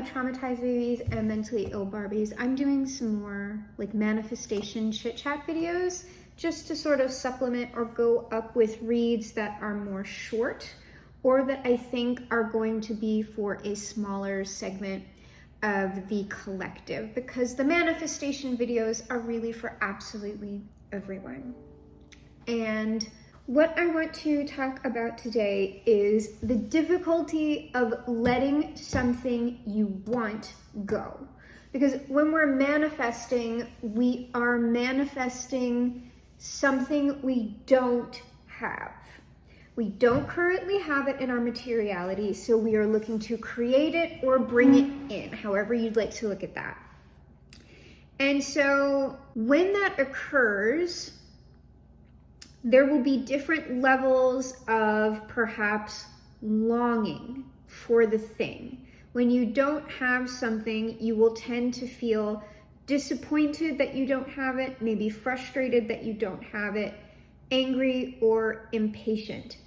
traumatized babies and mentally ill Barbies, I'm doing some more like manifestation chit chat videos just to sort of supplement or go up with reads that are more short or that I think are going to be for a smaller segment of the collective, because the manifestation videos are really for absolutely everyone. And what I want to talk about today is the difficulty of letting something you want go. Because when we're manifesting, we are manifesting something we don't have. We don't currently have it in our materiality, so we are looking to create it or bring it in, however you'd like to look at that. And so when that occurs, there will be different levels of perhaps longing for the thing. When you don't have something, you will tend to feel disappointed that you don't have it, maybe frustrated that you don't have it, angry or impatient.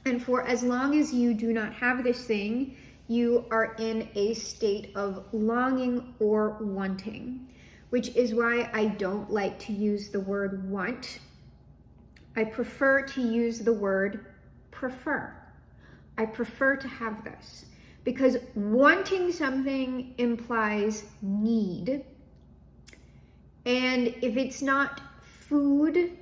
And for as long as you do not have this thing, you are in a state of longing or wanting, which is why I don't like to use the word want. I prefer to use the word prefer. I prefer to have this because wanting something implies need. And if it's not food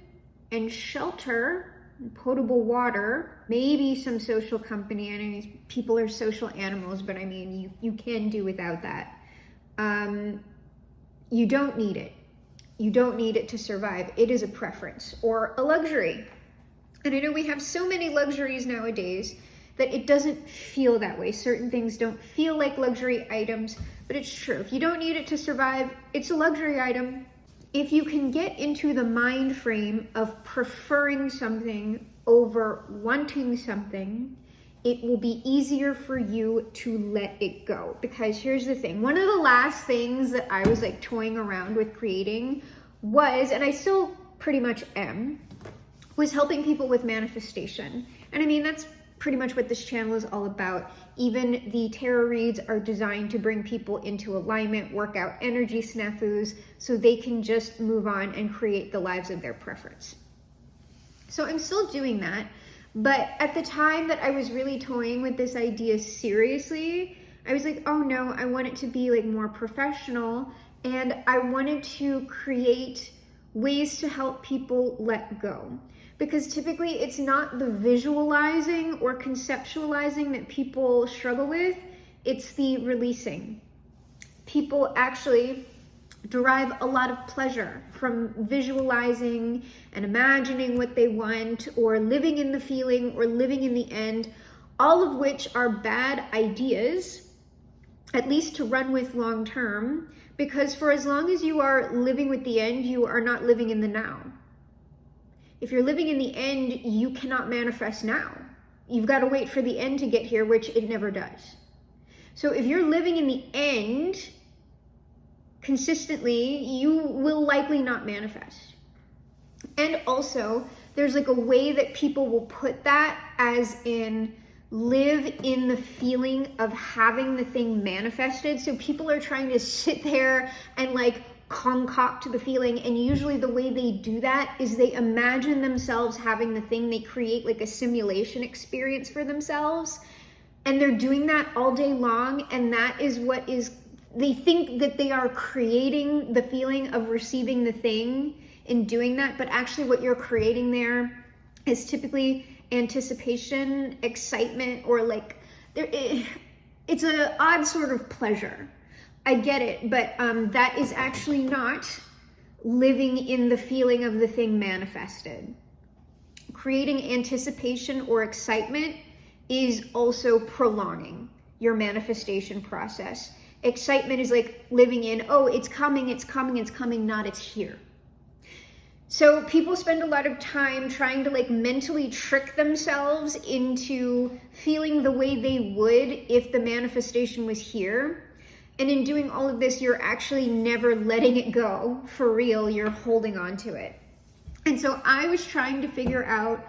and shelter, potable water, maybe some social company. I know people are social animals, but I mean, you can do without that. You don't need it. You don't need it to survive. It is a preference or a luxury. And I know we have so many luxuries nowadays that it doesn't feel that way. Certain things don't feel like luxury items, but it's true. If you don't need it to survive, it's a luxury item. If you can get into the mind frame of preferring something over wanting something, it will be easier for you to let it go. Because here's the thing, one of the last things that I was like toying around with creating was, and I still pretty much am, was helping people with manifestation. And I mean, that's pretty much what this channel is all about. Even the tarot reads are designed to bring people into alignment, work out energy snafus, so they can just move on and create the lives of their preference. So I'm still doing that, but at the time that I was really toying with this idea seriously, I was like, oh no, I want it to be like more professional, and I wanted to create ways to help people let go. Because typically it's not the visualizing or conceptualizing that people struggle with, it's the releasing. People actually derive a lot of pleasure from visualizing and imagining what they want, or living in the feeling, or living in the end, all of which are bad ideas, at least to run with long term, because for as long as you are living with the end, you are not living in the now. If you're living in the end, you cannot manifest now. You've got to wait for the end to get here, which it never does. So if you're living in the end consistently, you will likely not manifest. And also, there's like a way that people will put that, as in live in the feeling of having the thing manifested. So people are trying to sit there and like concoct the feeling, and usually the way they do that is they imagine themselves having the thing. They create like a simulation experience for themselves, and they're doing that all day long, and that is what is, they think that they are creating the feeling of receiving the thing in doing that, but actually what you're creating there is typically anticipation, excitement, or like it's an odd sort of pleasure. I get it, but that is actually not living in the feeling of the thing manifested. Creating anticipation or excitement is also prolonging your manifestation process. Excitement is like living in, oh, it's coming, it's coming, it's coming, not it's here. So people spend a lot of time trying to like mentally trick themselves into feeling the way they would if the manifestation was here. And in doing all of this, you're actually never letting it go for real. You're holding on to it. And so I was trying to figure out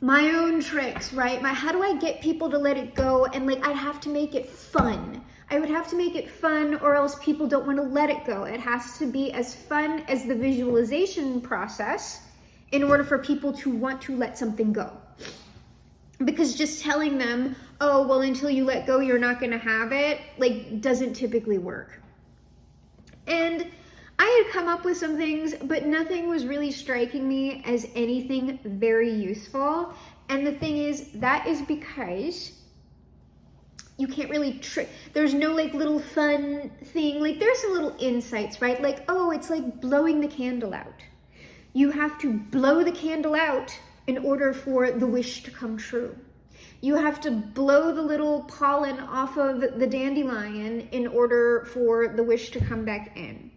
my own tricks, right? How do I get people to let it go? And like, I'd have to make it fun. I would have to make it fun, or else people don't want to let it go. It has to be as fun as the visualization process in order for people to want to let something go. Because just telling them, oh, well, until you let go, you're not going to have it, like, doesn't typically work. And I had come up with some things, but nothing was really striking me as anything very useful. And the thing is, that is because you can't really trick. There's no like little fun thing. Like there's some little insights, right? Like, oh, it's like blowing the candle out. You have to blow the candle out in order for the wish to come true. You have to blow the little pollen off of the dandelion in order for the wish to come back in.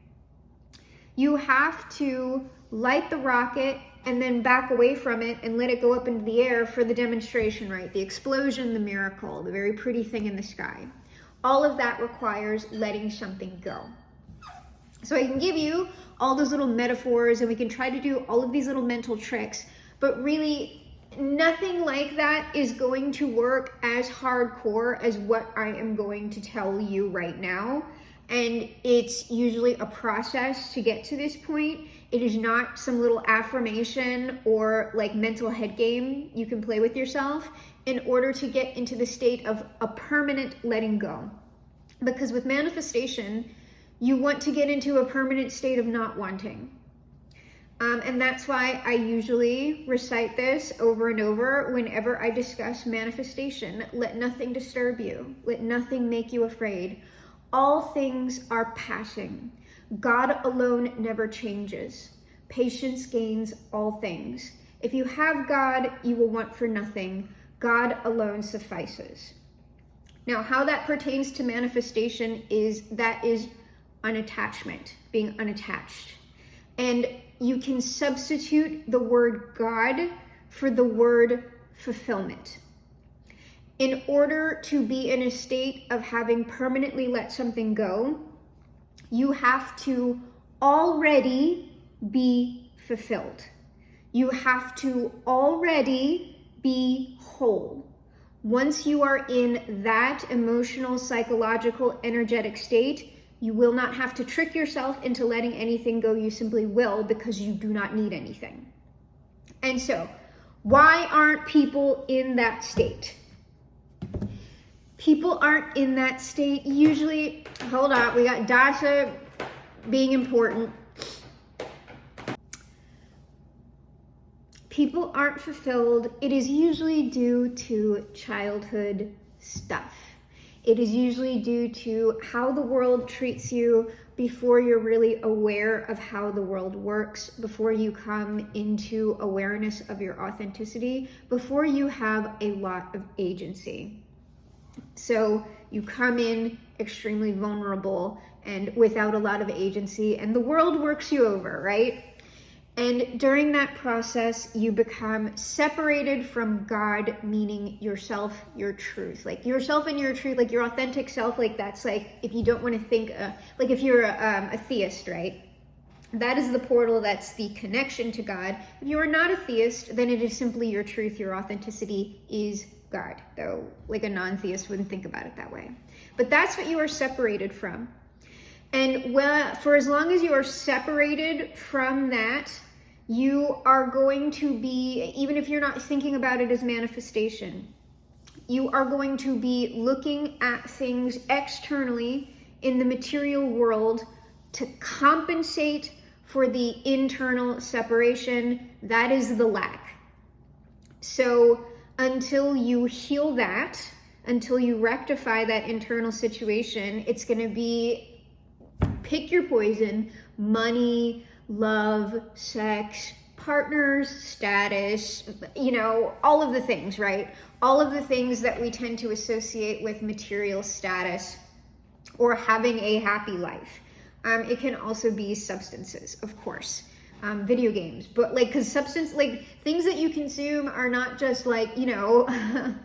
You have to light the rocket and then back away from it and let it go up into the air for the demonstration, right? The explosion, the miracle, the very pretty thing in the sky. All of that requires letting something go. So I can give you all those little metaphors and we can try to do all of these little mental tricks, but really nothing like that is going to work as hardcore as what I am going to tell you right now. And it's usually a process to get to this point. It is not some little affirmation or like mental head game you can play with yourself in order to get into the state of a permanent letting go. Because with manifestation, you want to get into a permanent state of not wanting. And that's why I usually recite this over and over whenever I discuss manifestation. Let nothing disturb you. Let nothing make you afraid. All things are passing. God alone never changes. Patience gains all things. If you have God, you will want for nothing. God alone suffices. Now, how that pertains to manifestation is unattachment, being unattached. And you can substitute the word God for the word fulfillment. In order to be in a state of having permanently let something go, you have to already be fulfilled. You have to already be whole. Once you are in that emotional, psychological, energetic state, you will not have to trick yourself into letting anything go. You simply will, because you do not need anything. And so, why aren't people in that state? People aren't in that state usually. Hold on, we got Dasha being important. People aren't fulfilled. It is usually due to childhood stuff. It is usually due to how the world treats you before you're really aware of how the world works, before you come into awareness of your authenticity, before you have a lot of agency. So you come in extremely vulnerable and without a lot of agency, and the world works you over, right? And during that process, you become separated from God, meaning yourself, your truth. Like yourself and your truth, like your authentic self, like that's like, if you don't want to think, like if you're a theist, right? That is the portal, that's the connection to God. If you are not a theist, then it is simply your truth, your authenticity is God. Though like a non-theist wouldn't think about it that way. But that's what you are separated from. And for as long as you are separated from that, you are going to be, even if you're not thinking about it as manifestation, you are going to be looking at things externally in the material world to compensate for the internal separation. That is the lack. So until you heal that, until you rectify that internal situation, it's going to be pick your poison: money, love, sex, partners, status, all of the things, right? All of the things that we tend to associate with material status or having a happy life. It can also be substances, of course, video games, but because substance, things that you consume are not just the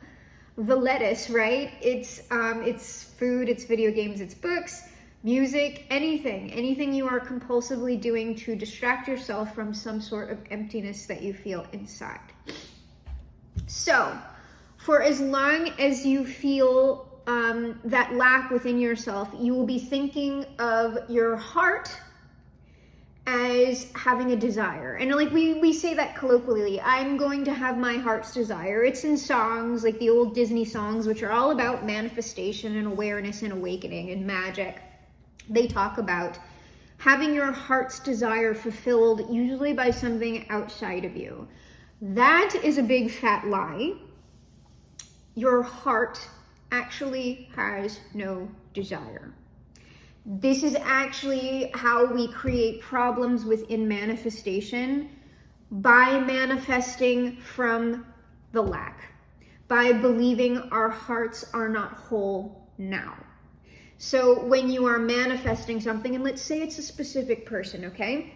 lettuce, right? It's food, it's video games, it's books, music, anything you are compulsively doing to distract yourself from some sort of emptiness that you feel inside. So, for as long as you feel that lack within yourself, you will be thinking of your heart as having a desire. And like we say that colloquially, I'm going to have my heart's desire. It's in songs, like the old Disney songs, which are all about manifestation and awareness and awakening and magic. They talk about having your heart's desire fulfilled, usually by something outside of you. That is a big fat lie. Your heart actually has no desire. This is actually how we create problems within manifestation, by manifesting from the lack, by believing our hearts are not whole now. So when you are manifesting something, and let's say it's a specific person, okay?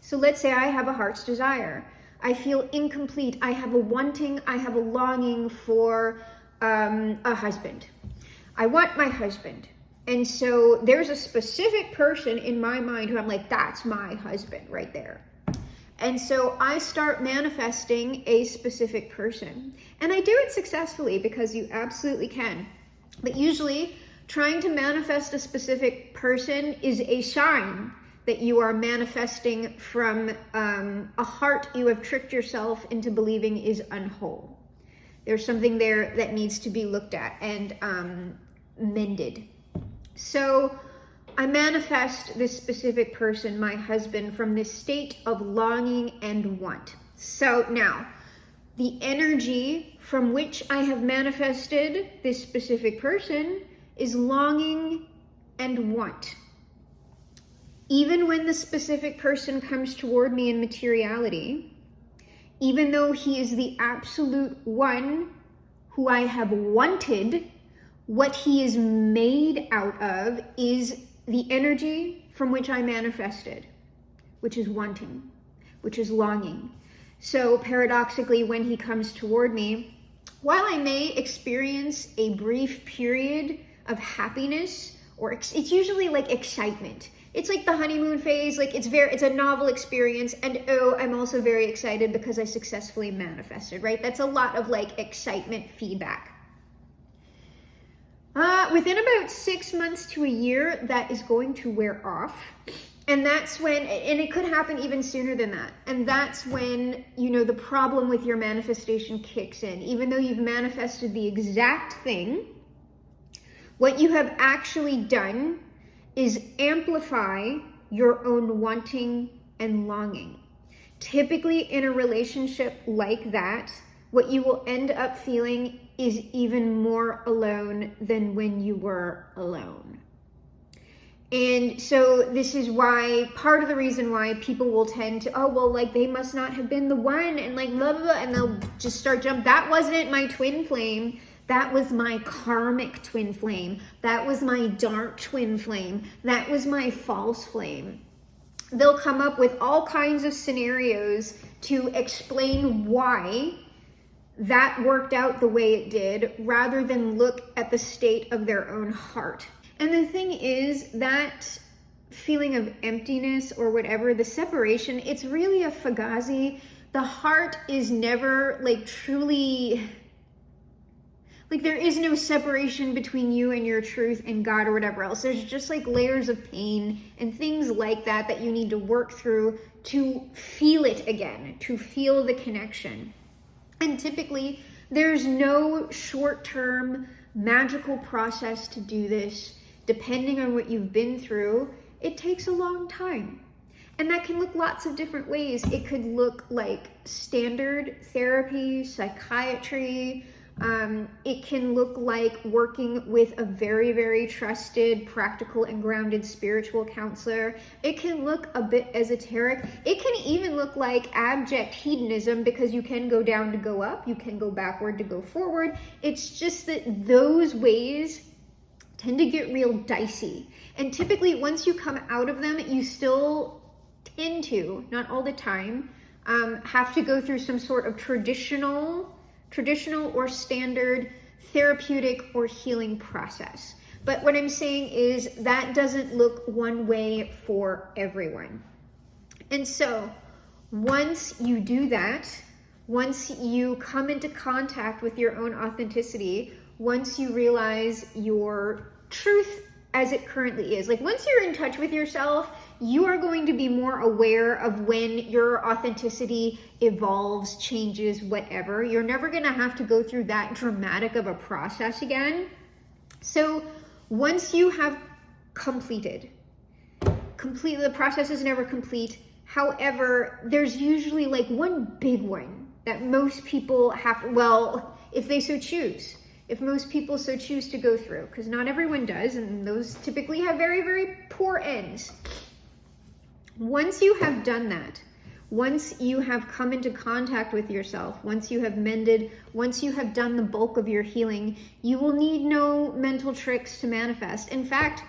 So let's say I have a heart's desire. I feel incomplete. I have a wanting, I have a longing for a husband. I want my husband. And so there's a specific person in my mind who I'm like, that's my husband right there. And so I start manifesting a specific person. And I do it successfully, because you absolutely can. But usually trying to manifest a specific person is a sign that you are manifesting from a heart you have tricked yourself into believing is unwhole. There's something there that needs to be looked at and mended. So I manifest this specific person, my husband, from this state of longing and want. So now, the energy from which I have manifested this specific person is longing and want. Even when the specific person comes toward me in materiality, even though he is the absolute one who I have wanted, what he is made out of is the energy from which I manifested, which is wanting, which is longing. So paradoxically, when he comes toward me, while I may experience a brief period of happiness, or it's usually like excitement. It's like the honeymoon phase, like it's a novel experience, and oh, I'm also very excited because I successfully manifested, right? That's a lot of like excitement feedback. Within about 6 months to a year, that is going to wear off. And that's when, and it could happen even sooner than that. And that's when, the problem with your manifestation kicks in. Even though you've manifested the exact thing, what you have actually done is amplify your own wanting and longing. Typically in a relationship like that, what you will end up feeling is even more alone than when you were alone. And so this is why, part of the reason why people will tend to, they must not have been the one, and like blah, blah, blah, and they'll just start that wasn't my twin flame. That was my karmic twin flame. That was my dark twin flame. That was my false flame. They'll come up with all kinds of scenarios to explain why that worked out the way it did, rather than look at the state of their own heart. And the thing is, that feeling of emptiness or whatever, the separation, it's really a fugazi. The heart is never truly, there is no separation between you and your truth and God or whatever else. There's just layers of pain and things like that you need to work through to feel it again, to feel the connection. And typically, there's no short-term magical process to do this. Depending on what you've been through, it takes a long time. And that can look lots of different ways. It could look like standard therapy, psychiatry. It can look like working with a very, very trusted, practical, and grounded spiritual counselor. It can look a bit esoteric. It can even look like abject hedonism, because you can go down to go up, you can go backward to go forward. It's just that those ways tend to get real dicey. And typically, once you come out of them, you still tend to, not all the time, have to go through some sort of traditional or standard therapeutic or healing process. But what I'm saying is that doesn't look one way for everyone. And so once you do that, once you come into contact with your own authenticity, once you realize your truth as it currently is, like once you're in touch with yourself, you are going to be more aware of when your authenticity evolves, changes, whatever. You're never going to have to go through that dramatic of a process again. So once you have completely, the process is never complete. However, there's usually like one big one that most people have, well, if they so choose, if most people so choose to go through, because not everyone does, and those typically have very, very poor ends. Once you have done that, once you have come into contact with yourself, once you have mended, once you have done the bulk of your healing, you will need no mental tricks to manifest. In fact,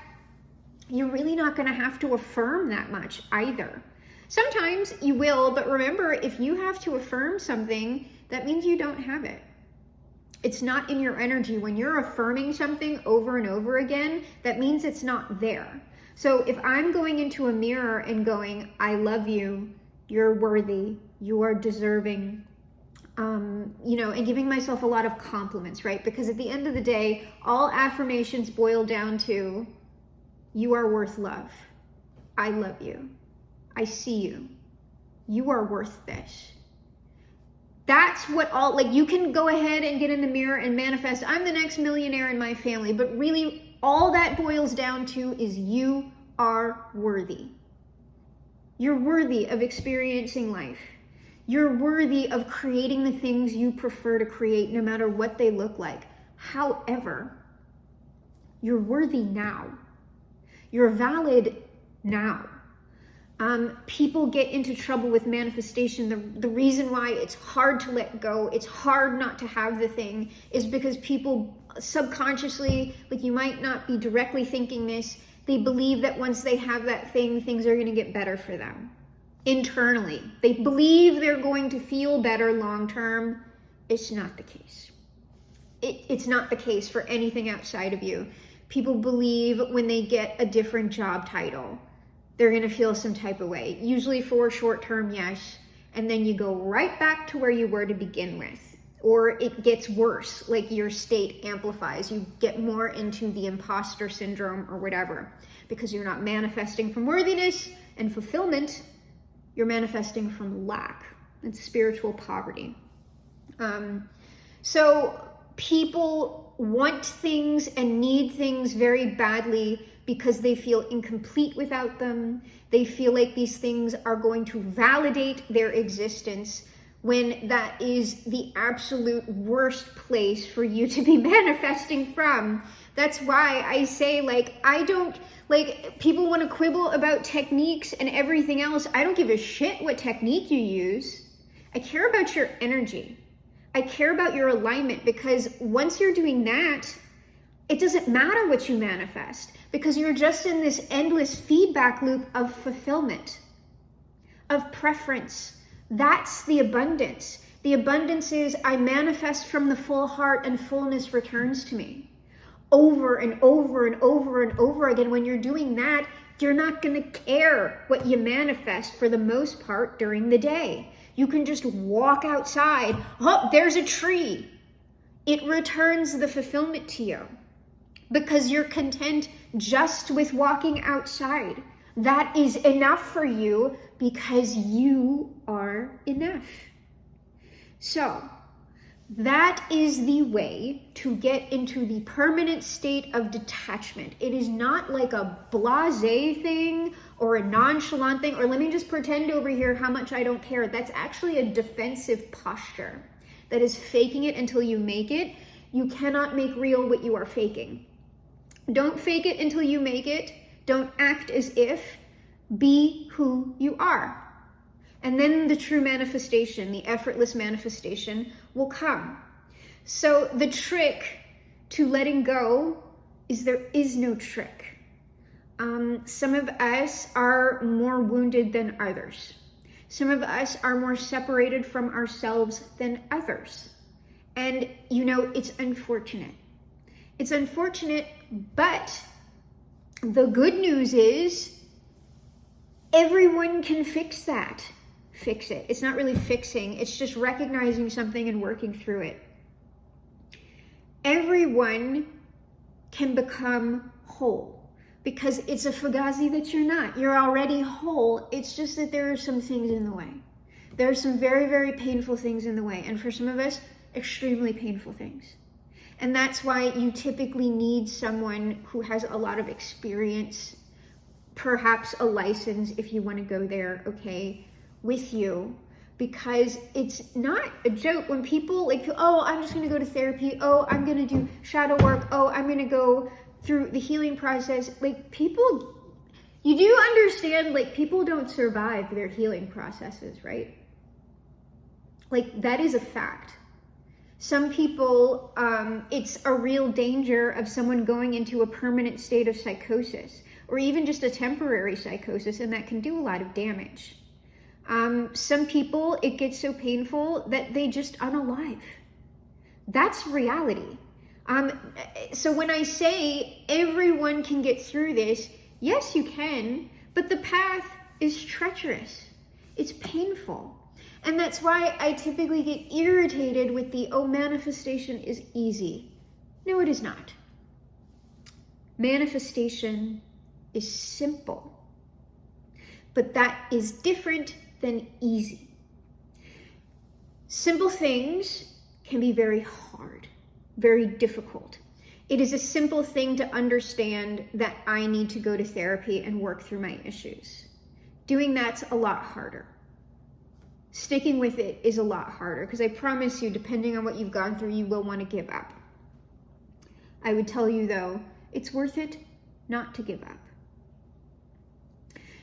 you're really not going to have to affirm that much either. Sometimes you will, but remember, if you have to affirm something, that means you don't have it. It's not in your energy. When you're affirming something over and over again, that means it's not there. So if I'm going into a mirror and going, I love you, you're worthy, you are deserving, and giving myself a lot of compliments, right? Because at the end of the day, all affirmations boil down to, you are worth love. I love you. I see you. You are worth this. That's what you can go ahead and get in the mirror and manifest, I'm the next millionaire in my family, but really all that boils down to is you are worthy. You're worthy of experiencing life. You're worthy of creating the things you prefer to create, no matter what they look like. However, you're worthy now. You're valid now. People get into trouble with manifestation. The reason why it's hard to let go, it's hard not to have the thing, is because people subconsciously, you might not be directly thinking this, they believe that once they have that thing, things are going to get better for them. Internally, they believe they're going to feel better long term. It's not the case. It's not the case for anything outside of you. People believe when they get a different job title, they're going to feel some type of way. Usually for short term, yes. And then you go right back to where you were to begin with. Or it gets worse, like your state amplifies. You get more into the imposter syndrome or whatever. Because you're not manifesting from worthiness and fulfillment. You're manifesting from lack and spiritual poverty. So people want things and need things very badly because they feel incomplete without them. They feel like these things are going to validate their existence, when that is the absolute worst place for you to be manifesting from. That's why I say, people want to quibble about techniques and everything else. I don't give a shit what technique you use. I care about your energy. I care about your alignment, because once you're doing that, it doesn't matter what you manifest, because you're just in this endless feedback loop of fulfillment, of preference. That's the abundance. The abundance is I manifest from the full heart and fullness returns to me. Over and over and over and over again. When you're doing that, you're not going to care what you manifest for the most part during the day. You can just walk outside. Oh, there's a tree. It returns the fulfillment to you because you're content just with walking outside. That is enough for you because you are enough. So that is the way to get into the permanent state of detachment. It is not like a blasé thing or a nonchalant thing, or let me just pretend over here how much I don't care. That's actually a defensive posture. That is faking it until you make it. You cannot make real what you are faking. Don't fake it until you make it. Don't act as if. Be who you are. And then the true manifestation, the effortless manifestation will come. So the trick to letting go is there is no trick. Some of us are more wounded than others. Some of us are more separated from ourselves than others. And, it's unfortunate. It's unfortunate, but the good news is everyone can fix that. fix it. It's not really fixing, it's just recognizing something and working through it. Everyone can become whole, because it's a fugazi that you're not. You're already whole. It's just that there are some things in the way. There are some very, very painful things in the way. And for some of us, extremely painful things. And that's why you typically need someone who has a lot of experience, perhaps a license if you want to go there, okay, with you. Because it's not a joke when people like, oh, I'm just going to go to therapy. Oh, I'm going to do shadow work. Oh, I'm going to go through the healing process. Like, people, you do understand, like, people don't survive their healing processes, right? Like, that is a fact. Some people, it's a real danger of someone going into a permanent state of psychosis, or even just a temporary psychosis, and that can do a lot of damage. Some people, it gets so painful that they just unalive. That's reality. So when I say everyone can get through this, yes, you can, but the path is treacherous. It's painful. And that's why I typically get irritated with the, oh, manifestation is easy. No, it is not. Manifestation is simple, but that is different than easy. Simple things can be very hard, very difficult. It is a simple thing to understand that I need to go to therapy and work through my issues. Doing that's a lot harder. Sticking with it is a lot harder, because I promise you, depending on what you've gone through, you will want to give up. I would tell you though, it's worth it not to give up.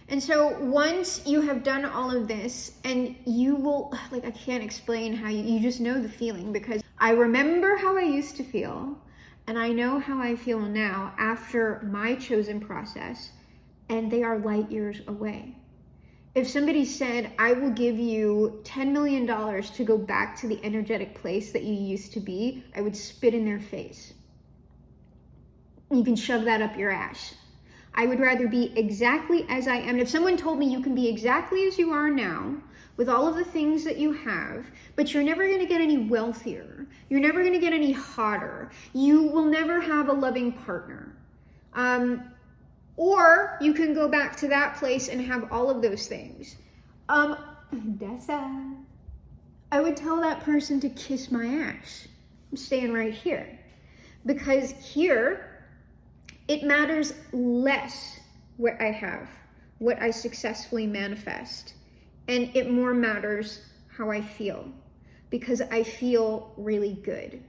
And so once you have done all of this, and you will, like, I can't explain how you just know the feeling, because I remember how I used to feel, and I know how I feel now after my chosen process, and they are light years away. If somebody said, I will give you $10 million to go back to the energetic place that you used to be, I would spit in their face. You can shove that up your ass. I would rather be exactly as I am. And if someone told me you can be exactly as you are now, with all of the things that you have, but you're never going to get any wealthier, you're never going to get any hotter, you will never have a loving partner. Or you can go back to that place and have all of those things. I would tell that person to kiss my ass. I'm staying right here. Because here, it matters less what I have, what I successfully manifest. And it more matters how I feel. Because I feel really good.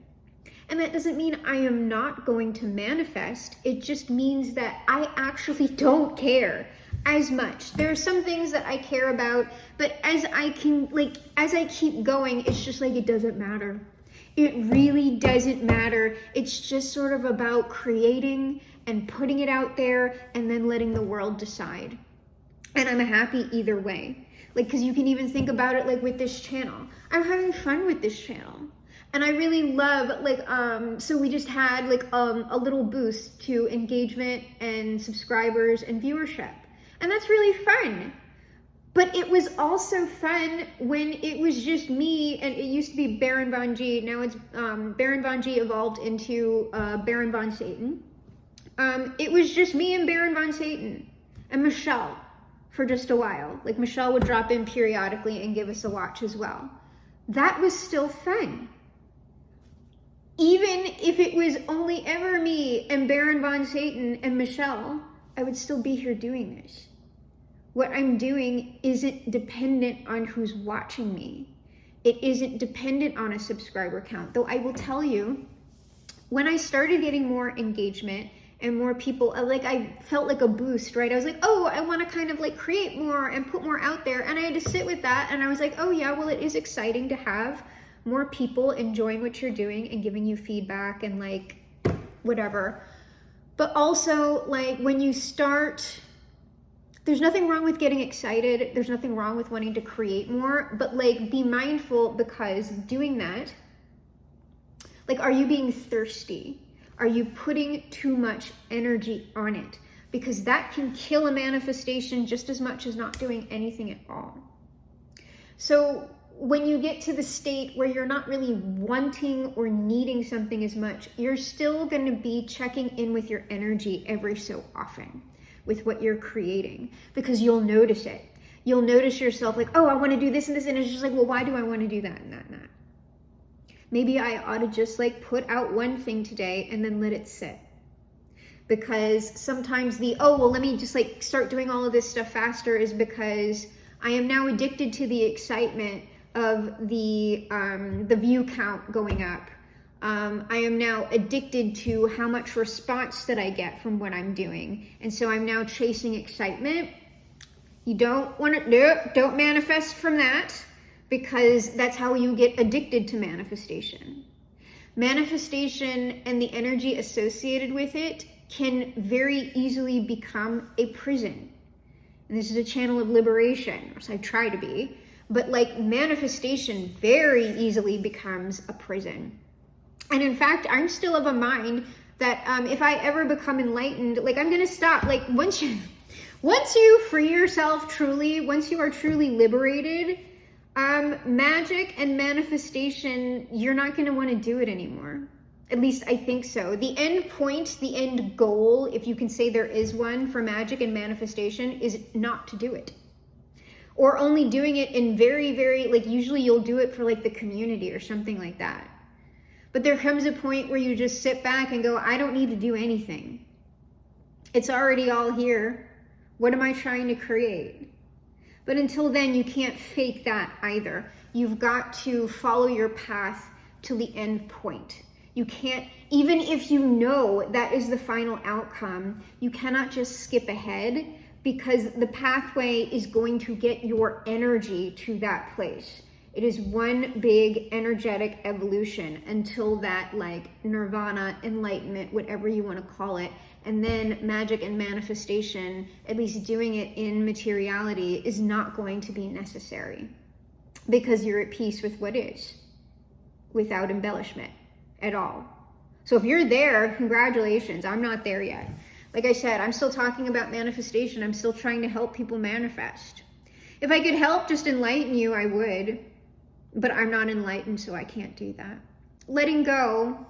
And that doesn't mean I am not going to manifest. It just means that I actually don't care as much. There are some things that I care about, but as I keep going, it's just like, it doesn't matter. It really doesn't matter. It's just sort of about creating and putting it out there and then letting the world decide. And I'm happy either way. Like, because you can even think about it like with this channel. I'm having fun with this channel. And I really love, so we just had a little boost to engagement and subscribers and viewership. And that's really fun. But it was also fun when it was just me, and it used to be Baron Von G. Now it's Baron Von G evolved into Baron Von Satan. It was just me and Baron Von Satan and Michelle for just a while. Like, Michelle would drop in periodically and give us a watch as well. That was still fun. Even if it was only ever me and Baron Von Satan and Michelle, I would still be here doing this. What I'm doing isn't dependent on who's watching me. It isn't dependent on a subscriber count. Though I will tell you, when I started getting more engagement and more people, I felt like a boost, right? I was like, oh, I want to kind of create more and put more out there. And I had to sit with that. And I was like, oh yeah, well, it is exciting to have more people enjoying what you're doing and giving you feedback and whatever. But also when you start, there's nothing wrong with getting excited. There's nothing wrong with wanting to create more, but be mindful, because doing that, are you being thirsty? Are you putting too much energy on it? Because that can kill a manifestation just as much as not doing anything at all. So when you get to the state where you're not really wanting or needing something as much, you're still going to be checking in with your energy every so often with what you're creating, because you'll notice it. You'll notice yourself like, oh, I want to do this and this, and it's just like, well, why do I want to do that and that and that? Maybe I ought to just like put out one thing today and then let it sit. Because sometimes oh, well, let me just like start doing all of this stuff faster is because I am now addicted to the excitement of the view count going up. I am now addicted to how much response that I get from what I'm doing. And so I'm now chasing excitement. You don't want to, don't manifest from that, because that's how you get addicted to manifestation. Manifestation and the energy associated with it can very easily become a prison. And this is a channel of liberation, or so I try to be. But like manifestation very easily becomes a prison. And in fact, I'm still of a mind that if I ever become enlightened, like I'm going to stop. Like once you free yourself truly, once you are truly liberated, magic and manifestation, you're not going to want to do it anymore. At least I think so. The end point, the end goal, if you can say there is one for magic and manifestation, is not to do it. Or only doing it in very, very, like usually you'll do it for like the community or something like that. But there comes a point where you just sit back and go, I don't need to do anything. It's already all here. What am I trying to create? But until then, you can't fake that either. You've got to follow your path to the end point. You can't, even if you know that is the final outcome, you cannot just skip ahead, because the pathway is going to get your energy to that place. It is one big energetic evolution until that like nirvana, enlightenment, whatever you want to call it. And then magic and manifestation, at least doing it in materiality, is not going to be necessary, because you're at peace with what is, without embellishment at all. So if you're there, congratulations. I'm not there yet. Like I said, I'm still talking about manifestation. I'm still trying to help people manifest. If I could help just enlighten you, I would. But I'm not enlightened, so I can't do that. Letting go,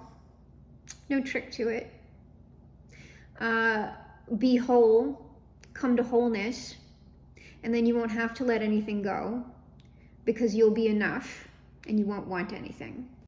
no trick to it. Be whole, come to wholeness, and then you won't have to let anything go, because you'll be enough and you won't want anything.